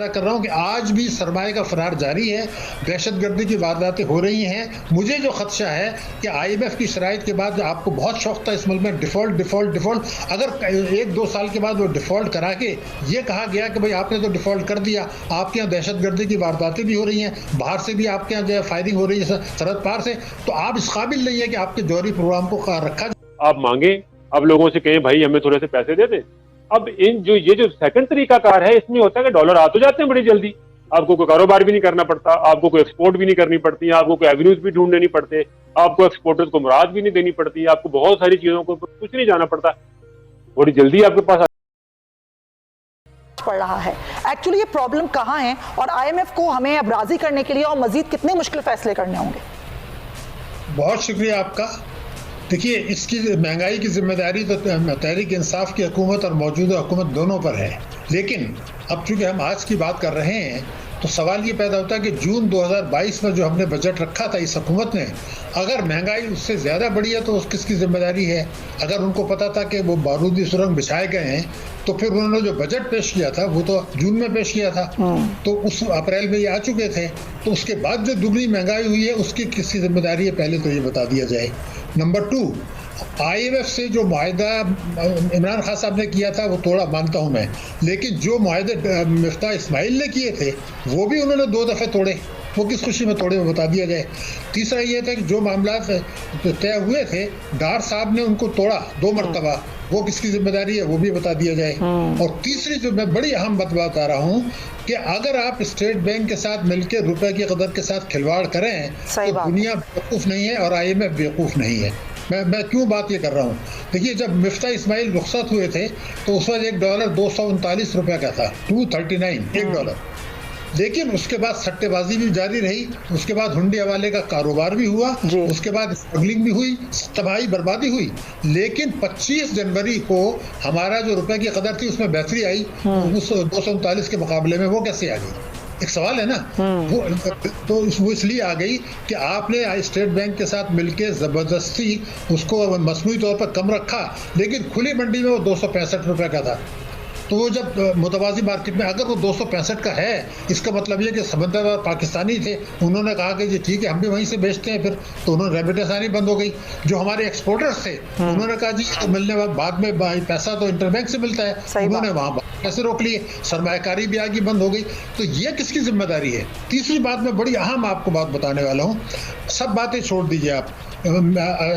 कर रहा हूं कि आज भी सरमाए का फरार जारी है, दहशतगर्दी की वारदातें हो रही हैं। मुझे जो खदशा है कि आईएमएफ की शराइत के बाद आपको बहुत शौक था इस मुल्क में डिफॉल्ट डिफॉल्ट डिफॉल्ट, अगर 1-2 साल के बाद वो डिफॉल्ट करा के ये कहा गया कि भाई आपने तो डिफॉल्ट कर दिया, आपके यहाँ दहशतगर्दी की वारदातें भी हो रही हैं, बाहर से भी आपके यहाँ जो है फायरिंग हो रही है सरहद पार से, तो आप इस काबिल नहीं है कि आपके जौहरी प्रोग्राम को रखा। आप मांगे, अब लोगों से कहें भाई हमें थोड़े से पैसे दे दें। अब ये जो सेकंड तरीकाकार है, इसमें होता है कि डॉलर आ तो जाते हैं बड़ी जल्दी, आपको कोई कारोबार भी नहीं करना पड़ता, आपको कोई एक्सपोर्ट भी नहीं करनी पड़ती, आपको कोई एवेन्यूज भी ढूंढने नहीं पड़ते, आपको एक्सपोर्टर्स को मुराद भी नहीं देनी पड़ती, आपको बहुत सारी चीजों को कुछ नहीं जाना पड़ता, बड़ी जल्दी आपके पास पड़ रहा है। एक्चुअली ये प्रॉब्लम कहाँ है और आईएमएफ को हमें अब राजी करने के लिए और मजीद कितने मुश्किल फैसले करने होंगे? बहुत शुक्रिया आपका। देखिए, इसकी महंगाई की जिम्मेदारी तो तहरीक इंसाफ की हुकूमत और मौजूदा हुकूमत दोनों पर है, लेकिन अब चूंकि हम आज की बात कर रहे हैं तो सवाल ये पैदा होता है कि जून 2022 में जो हमने बजट रखा था इस हुकूमत ने, अगर महंगाई उससे ज़्यादा बढ़ी है तो उस किसकी जिम्मेदारी है? अगर उनको पता था कि वो बारूदी सुरंग बिछाए गए हैं तो फिर उन्होंने जो बजट पेश किया था वो तो जून में पेश किया था, तो उस अप्रैल में ये आ चुके थे, तो उसके बाद जो दुगनी महंगाई हुई है उसकी किसकी जिम्मेदारी है, पहले तो ये बता दिया जाए। नंबर 2, आईएमएफ से जो मुआहदा इमरान खान साहब ने किया था वो तोड़ा मानता हूं मैं, लेकिन जो मुआहदे मिफ्ताह इस्माइल ने किए थे वो भी उन्होंने 2 दफ़े तोड़े, वो किस खुशी में तोड़े वो बता दिया जाए। तीसरा ये था कि जो मामला तय हुए थे डार साहब ने उनको तोड़ा 2 मरतबा, वो किसकी जिम्मेदारी है वो भी बता दिया जाए। और तीसरी जो मैं बड़ी अहम बात बता रहा हूँ कि अगर आप स्टेट बैंक के साथ मिलकर रुपए की कदर के साथ खिलवाड़ करें तो दुनिया बेवकूफ़ नहीं है और आईएमएफ बेवकूफ़ नहीं है। मैं क्यों बात ये कर रहा हूँ? देखिए, जब मिफ्ताह इस्माइल रुखसत हुए थे तो उस वक्त $1 239 रुपये का था, 239 $1, लेकिन उसके बाद सट्टेबाजी भी जारी रही, उसके बाद हुंडी हवाले का कारोबार भी हुआ, उसके बाद स्मगलिंग भी हुई, तबाही बर्बादी हुई, लेकिन 25 जनवरी को हमारा जो रुपए की कदर थी उसमें बेहतरी आई, उस 239 के मुकाबले में वो कैसे आ गई? एक सवाल है ना। वो इसलिए आ गई कि आपने स्टेट बैंक के साथ मिलकर जबरदस्ती उसको मसनूई तौर पर कम रखा, लेकिन खुली मंडी में वो 265 रुपए का था। तो वो जब मुतवाज़ी मार्केट में अगर वो 265 का है, इसका मतलब ये कि समंदर पाकिस्तानी थे, उन्होंने कहा कि जी ठीक है हम भी वहीं से बेचते हैं, फिर तो उन्होंने रेमिटेंस आनी बंद हो गई। जो हमारे एक्सपोर्टर्स थे उन्होंने कहा जी तो मिलने बाद में पैसा तो इंटरबैंक से मिलता है, उन्होंने वहाँ पैसे रोक लिए, सरमायाकारी भी आगे बंद हो गई। तो ये किसकी जिम्मेदारी है? तीसरी बात मैं बड़ी अहम आपको बात बताने वाला हूँ, सब बातें छोड़ दीजिए आप।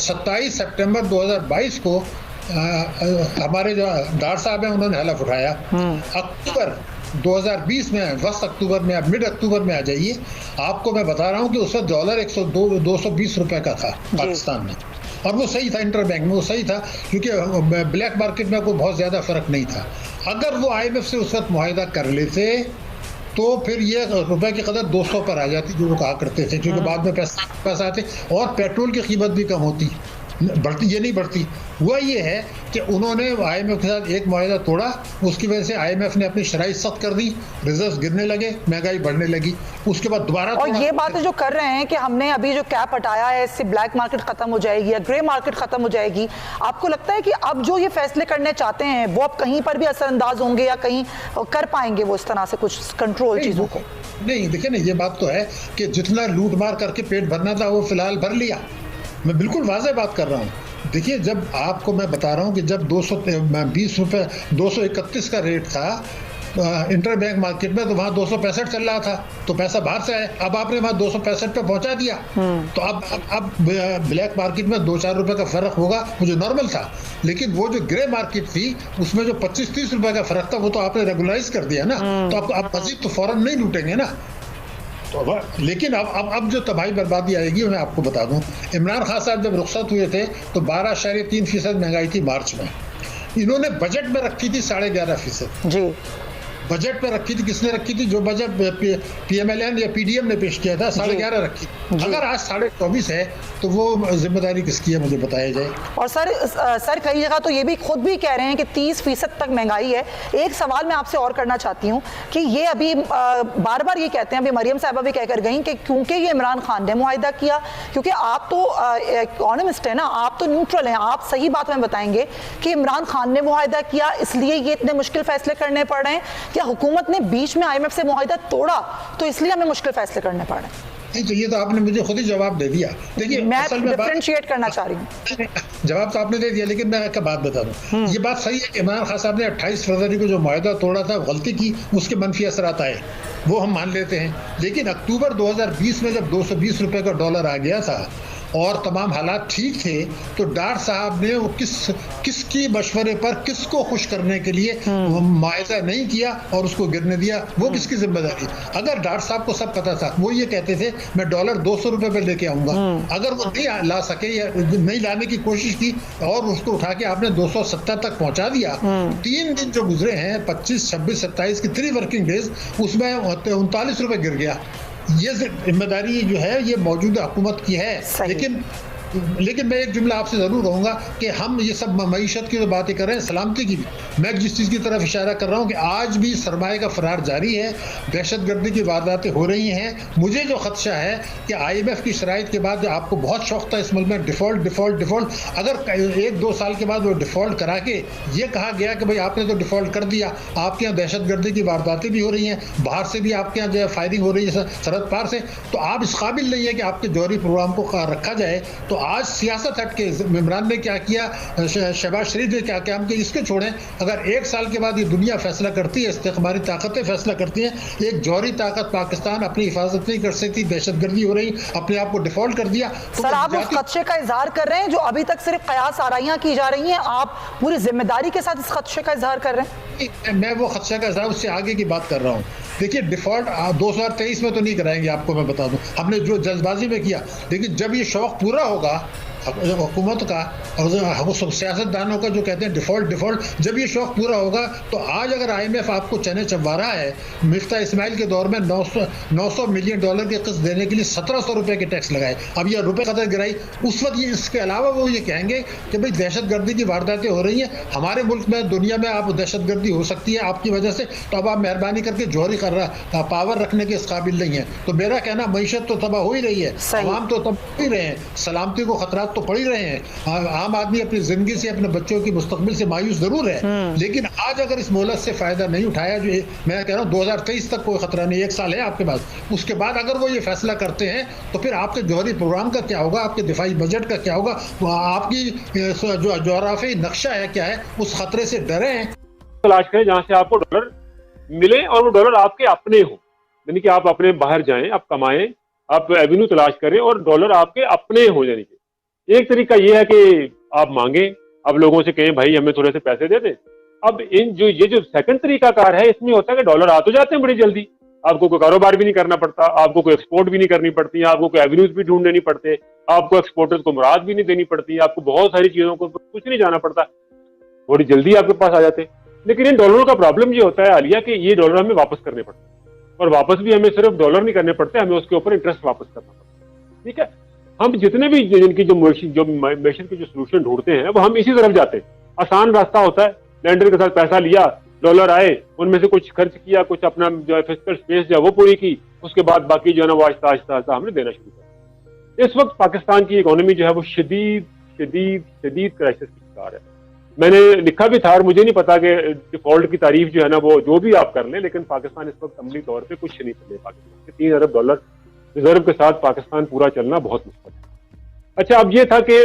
27 सितंबर 2022 को हमारे जो डार साहब हैं उन्होंने हलफ उठाया। अक्टूबर 2020 में, वस्त अक्टूबर में, अब मिड अक्टूबर में आ जाइए, आपको मैं बता रहा हूँ कि उस वक्त डॉलर 220 रुपए का था पाकिस्तान में, और वो सही था, इंटर बैंक में वो सही था क्योंकि ब्लैक मार्केट में कोई बहुत ज़्यादा फर्क नहीं था। अगर वो आईएमएफ से उस वक्त मुआहिदा कर लेते तो फिर ये रुपए की कदर 200 पर आ जाती जो वो कहा करते थे, क्योंकि बाद में पैसा आते और पेट्रोल की कीमत भी कम होती, बढ़ती ये नहीं बढ़ती। हुआ ये है कि उन्होंने आईएमएफ के साथ एक मुआहिदा तोड़ा, उसकी वजह से आईएमएफ ने अपनी शराइत सख्त कर दी, रिजर्व गिरने लगे, महंगाई बढ़ने लगी, उसके बाद दोबारा। और ये बातें जो कर रहे हैं कि हमने अभी जो कैप हटाया है इससे ब्लैक मार्केट खत्म हो जाएगी या ग्रे मार्केट खत्म हो जाएगी, आपको लगता है कि अब जो ये फैसले करने चाहते हैं वो अब कहीं पर भी असरअंदाज होंगे या कहीं कर पाएंगे वो इस तरह से कुछ कंट्रोल चीजों को? नहीं, देखिए ना, ये बात तो है कि जितना लूट मार करके पेट भरना था वो फिलहाल भर लिया। मैं बिल्कुल वाज़ेह बात कर रहा हूँ। देखिए, जब आपको मैं बता रहा हूँ कि जब 220 रुपये 231 का रेट था इंटर बैंक मार्केट में, तो वहाँ 265 चल रहा था, तो पैसा बाहर से आया, अब आपने वहाँ 265 पे पहुँचा दिया, तो अब ब्लैक मार्केट में 2-4 रुपये का फ़र्क होगा, वो जो नॉर्मल था। लेकिन वो जो ग्रे मार्केट थी उसमें जो 25-30 रुपये का फ़र्क था वो तो आपने रेगुलाइज कर दिया ना, तो आप मजीद तो फ़ौरन नहीं लूटेंगे ना। तो लेकिन अब जो तबाही बर्बादी आएगी मैं आपको बता दूं, इमरान खान साहब जब रुखसत हुए थे तो 12.3% महंगाई थी मार्च में, इन्होंने बजट में रखी थी 11.5% जी, बजट में रखी थी। किसने रखी थी? जो बजट पीएमएलएन या पीडीएम ने पेश किया था 11.5 रखी थी। अगर आज 24.5 है तो वो जिम्मेदारी किसकी है, मुझे बताया जाए। और सर कई जगह तो ये भी खुद भी कह रहे हैं कि 30% तक महंगाई है। एक सवाल मैं आपसे और करना चाहती हूँ कि ये अभी बार बार ये कहते हैं, अभी मरियम साहिबा भी कहकर गई कि क्योंकि ये इमरान खान ने मुआहिदा किया, क्योंकि आप तो इकोनॉमिस्ट है ना, आप तो न्यूट्रल हैं, आप सही बात में बताएंगे कि इमरान खान ने मुआहिदा किया इसलिए ये इतने मुश्किल फैसले करने पड़ रहे हैं, या हुकूमत ने बीच में IMF से मुआहिदा तोड़ा तो इसलिए हमें मुश्किल फैसले करने पड़ रहे हैं? नहीं, तो ये तो आपने मुझे खुद ही जवाब दे दिया। देखिए, मैं असल में डिफरेंशिएट करना चाह रही हूँ। जवाब तो आपने दे दिया, लेकिन मैं एक बात बता दूं, ये बात सही है कि इमरान खान साहब ने 28 फरवरी को जो मुआहिदा तोड़ा था, गलती की, उसके मनफी असरात आए, वो हम मान लेते हैं। लेकिन अक्टूबर 2020 में जब 220 रुपए का डॉलर आ गया था और तमाम हालात ठीक थे, तो डार साहब ने वो किसकी मशवरे पर किसको खुश करने के लिए मुआहिदा नहीं किया और उसको गिरने दिया, वो किसकी जिम्मेदारी? अगर डार साहब को सब पता था, वो ये कहते थे मैं डॉलर 200 रुपए पर लेके आऊंगा, अगर वो नहीं ला सके या नहीं लाने की कोशिश की और उसको उठा के आपने 270 तक पहुंचा दिया, 3 दिन जो गुजरे हैं 25, 26, 27 की 3 वर्किंग डेज, उसमें 39 रुपए गिर गया। ये जिम्मेदारी जो है ये मौजूदा हुकूमत की है। लेकिन मैं एक जुमला आपसे जरूर कहूंगा कि हम ये सब मईशत की जो बातें कर रहे हैं, सलामती की भी, मैं जिस चीज़ की तरफ इशारा कर रहा हूँ कि आज भी सरमाए का फरार जारी है, दहशतगर्दी की वारदातें हो रही हैं। मुझे जो खदशा है कि IMF की शराइत के बाद आपको बहुत शौक था इस मुल्क में डिफ़ॉल्ट, अगर 1-2 साल के बाद वो डिफ़ॉल्ट करा के ये कहा गया कि भाई आपने तो डिफ़ॉल्ट कर दिया, आपके यहाँ दहशतगर्दी की वारदातें भी हो रही हैं, बाहर से भी आपके यहाँ जो है फायरिंग हो रही है सरहद पार से, तो आप इस काबिल नहीं है कि आपके जौहरी प्रोग्राम को रखा जाए। तो आज सियासत हटके इमरान ने क्या किया, शहबाज शरीफ ने क्या किया, हम इसके छोड़ें, अगर 1 साल के बाद ये दुनिया फैसला करती है, इस्तेमारी ताकतें फैसला करती हैं, एक जौहरी ताकत पाकिस्तान अपनी हिफाजत नहीं कर सकती, दहशतगर्दी हो रही, अपने आप को डिफॉल्ट कर दिया। तो सर आप उस खदशे का इजहार कर रहे हैं जो अभी तक सिर्फ कयास आराइयां की जा रही हैं, आप पूरी जिम्मेदारी के साथ इस खदशे का इजहार कर रहे हैं? मैं वो खदशे का इजहार उससे आगे की बात कर रहा हूँ। देखिए, डिफॉल्ट 2023 में तो नहीं कराएंगे, आपको मैं बता दूं, हमने जो जल्दबाजी में किया, लेकिन जब ये शौक पूरा होगा हुकूमत का और सियासतदानों का जो कहते हैं डिफॉल्ट, जब ये शौक पूरा होगा, तो आज अगर IMF आपको चने चबा रहा है, मिफ्ता इस्माइल के दौर में 900 मिलियन डॉलर की किस्त देने के लिए 1700 रुपए के टैक्स लगाए, अब ये रुपए कदर गिराई, उस वक्त इसके अलावा वो ये कहेंगे कि भाई दहशतगर्दी की वारदातें हो रही हैं हमारे मुल्क में, दुनिया में, आप दहशतगर्दी हो सकती है आपकी वजह से, तो अब आप मेहरबानी करके जौहरी कर रहा पावर रखने के इस काबिल नहीं है। तो मेरा कहना, मईशत तो तबाह हो ही रही है, आवाम तो तबाह हो ही रहे हैं, सलामती को खतरा तो पड़ ही रहे हैं, आम आदमी अपनी जिंदगी से, अपने बच्चों की मुस्तकबिल से मायूस जरूर है, लेकिन आज अगर इस मोहलत से फायदा नहीं उठाया, जो मैं कह रहा हूँ 2023 तक कोई खतरा नहीं, 1 साल है आपके पास, उसके बाद अगर वो ये फैसला करते हैं तो फिर आपके जौहरी प्रोग्राम का क्या होगा, आपके दिफाई बजट का क्या होगा, आपकी जो जोग्राफी नक्शा है क्या है, उस खतरे से डरे हैं। तलाश करें जहां से आपको डॉलर मिले और वो डॉलर आपके अपने हो, यानी कि आप अपने बाहर जाएं, आप कमाएं, आप एवेन्यू तलाश करें और डॉलर आपके अपने हो। यानी कि एक तरीका ये है कि आप मांगे, अब लोगों से कहें भाई हमें थोड़े से पैसे दे दें। अब ये जो सेकंड तरीकाकार है, इसमें होता है कि डॉलर आ तो जाते हैं बड़ी जल्दी, आपको कोई कारोबार भी नहीं करना पड़ता, आपको कोई एक्सपोर्ट भी नहीं करनी पड़ती, आपको कोई एवेन्यूज भी ढूंढने नहीं पड़ते, आपको एक्सपोर्टर्स को मुराद भी नहीं देनी पड़ती, आपको बहुत सारी चीजों को कुछ नहीं जाना पड़ता, बड़ी जल्दी आपके पास आ जाते हैं। लेकिन इन डॉलरों का प्रॉब्लम ये होता है आलिया कि ये डॉलर हमें वापस करने पड़ते हैं, और वापस भी हमें सिर्फ डॉलर नहीं करने पड़ते, हमें उसके ऊपर इंटरेस्ट वापस करना पड़ता है। ठीक है, हम जितने भी जिनकी जो मैशर के जो सोल्यूशन ढूंढते हैं वो हम इसी तरफ जाते हैं। आसान रास्ता होता है, लैंडर के साथ पैसा लिया, डॉलर आए, उनमें से कुछ खर्च किया, कुछ अपना जो है फिस्कल स्पेस जो है वो पूरी की, उसके बाद बाकी जो है ना वो आहिस्ता आहिस्ता हमने देना शुरू किया। इस वक्त पाकिस्तान की इकोनॉमी जो है वो शदीद क्राइसिस की शिकार है। मैंने लिखा भी था, और मुझे नहीं पता कि डिफॉल्ट की तारीफ जो है ना वो जो भी आप कर लें, लेकिन पाकिस्तान इस वक्त अमली तौर पर कुछ नहीं चले। पाकिस्तान के 3 अरब डॉलर रिजर्व के साथ पाकिस्तान पूरा चलना बहुत मुश्किल है। अच्छा, अब ये था कि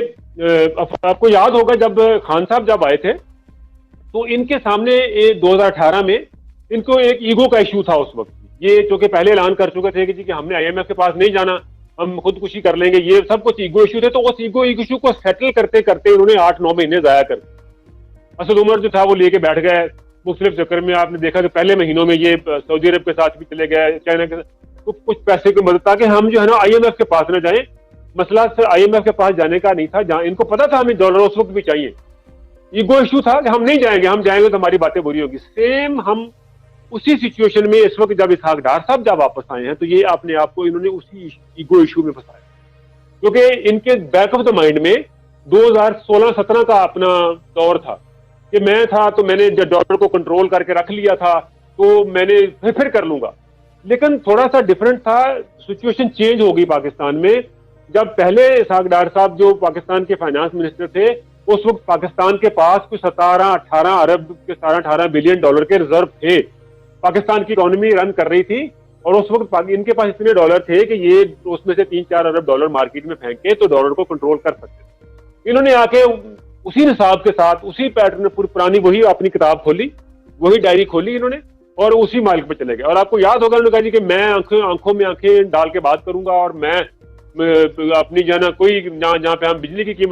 आपको याद होगा जब खान साहब जब आए थे तो इनके सामने 2018 में इनको एक ईगो का इशू था उस वक्त। ये चूंकि पहले ऐलान कर चुके थे कि जी कि हमने IMF के पास नहीं जाना, हम खुदकुशी कर लेंगे, ये सब कुछ ईगो इशू थे। तो उस ईगो इशू को सेटल करते करते इन्होंने 8-9 महीने जाया कर दिए। असद उमर जो था वो लेके बैठ गए मुख्तलिफ चक्कर में। आपने देखा कि पहले महीनों में ये सऊदी अरब के साथ भी चले गए, चाइना के कुछ पैसे की मदद, ताकि हम जो है ना IMF के पास न जाए। मसला सिर्फ IMF के पास जाने का नहीं था, जहां इनको पता था हमें डॉलर उस वक्त भी चाहिए। ईगो इशू था कि हम नहीं जाएंगे, हम जाएंगे तो हमारी बातें बुरी होगी। सेम हम उसी सिचुएशन में इस वक्त जब इसहाक डार साहब जब वापस आए हैं तो ये अपने आप को इन्होंने उसी ईगो इशू में फंसाया, क्योंकि इनके बैक ऑफ द माइंड में 2016-17 का अपना दौर था कि मैं था तो मैंने जब डॉलर को कंट्रोल करके रख लिया था तो मैंने फिर कर लूंगा। लेकिन थोड़ा सा डिफरेंट था, सिचुएशन चेंज हो गई पाकिस्तान में। जब पहले इसहाक डार साहब जो पाकिस्तान के फाइनेंस मिनिस्टर थे, उस वक्त पाकिस्तान के पास कुछ 17-18 बिलियन डॉलर के रिजर्व थे। पाकिस्तान की इकोनॉमी रन कर रही थी और उस वक्त इनके पास इतने डॉलर थे कि ये उसमें से 3-4 अरब डॉलर मार्केट में फेंके तो डॉलर को कंट्रोल कर सकते। इन्होंने आके उसी हिसाब के साथ उसी पैटर्न पुरानी वही अपनी किताब खोली, वही डायरी खोली इन्होंने और उसी मार्ग पे चले गए। और आपको याद होगा उन्होंने कहा जी कि मैं आंखों में आंखें डाल के बात करूंगा और मैं अपनी जाना कोई जहां पे हम बिजली की कीमत